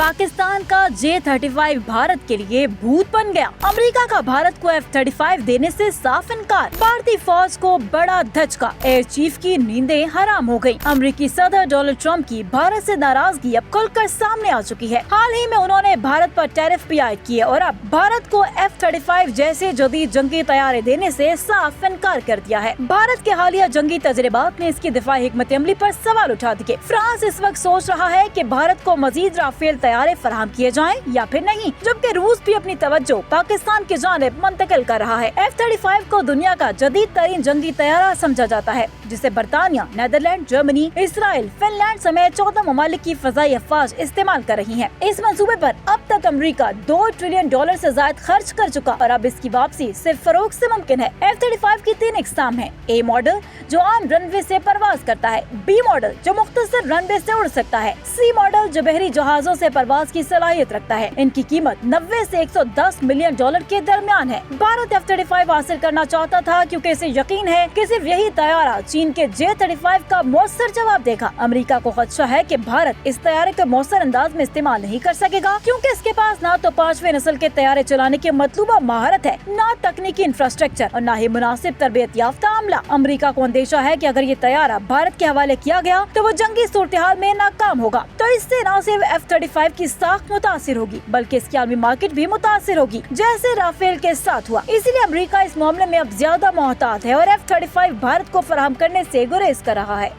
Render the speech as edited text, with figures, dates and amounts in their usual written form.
पाकिस्तान का J-35 भारत के लिए भूत बन गया। अमेरिका का भारत को F-35 देने से साफ इनकार। भारतीय फौज को बड़ा धचका। एयर चीफ की नींदें हराम हो गयी। अमेरिकी सदर डोनाल्ड ट्रंप की भारत से नाराजगी अब खुलकर सामने आ चुकी है। हाल ही में उन्होंने भारत पर टैरिफ भी आयद किए और अब भारत को F-35 जैसे जदीद जंगी तैयारे देने से साफ इनकार कर दिया है। भारत के हालिया जंगी तजर्बात ने इसकी दिफाई हिकमत अमली पर सवाल उठा दिए। फ्रांस इस वक्त सोच रहा है कि भारत को मजीद राफेल तैयारे फराहम किए जाएं या फिर नहीं, जबकि रूस भी अपनी तवज्जो पाकिस्तान की जानिब मुंतकिल कर रहा है। F-35 को दुनिया का जदीद तरीन जंगी तैयारा समझा जाता है, जिसे बरतानिया, नेदरलैंड, जर्मनी, इसराइल, फिनलैंड समेत 14 ममालिक की फजाई अफवाज इस्तेमाल कर रही हैं। इस मंसूबे पर अब तक अमेरिका $2 ट्रिलियन से ज्यादा खर्च कर चुका और अब इसकी वापसी सिर्फ फरोख्त से मुमकिन है। F-35 की 3 इकसाम है। A मॉडल जो आम रनवे से परवाज करता है, B मॉडल जो मुख्तसर रनवे से उड़ सकता है, C मॉडल जो बहरी जहाजों से परवाज की सलाहियत रखता है। इनकी कीमत 90 से $110 मिलियन के दरमियान है। भारत F-35 हासिल करना चाहता था क्योंकि इसे यकीन है कि सिर्फ यही तैयारा चीन के J-35 का मौसर जवाब देगा। अमेरिका को खदशा है कि भारत इस तैयारे को मौसर अंदाज में इस्तेमाल नहीं कर सकेगा, क्योंकि इसके पास ना तो 5वीं नस्ल के तैयारे चलाने की मतलूबा महारत है, ना तकनीकी इंफ्रास्ट्रक्चर और ना ही मुनासिब तरबियत याफ्ता अमला। अमेरिका को अंदेशा है कि अगर ये तैयारा भारत के हवाले किया गया तो वो जंगी सूरत-ए-हाल में नाकाम होगा। तो इससे न सिर्फ F-35 की साख मुतासिर होगी, बल्कि इसकी आलमी मार्केट भी मुतासिर होगी, जैसे राफेल के साथ हुआ। इसीलिए अमेरिका इस मामले में अब ज्यादा मोहतात है और F-35 भारत को फराहम करने से गुरेज कर रहा है।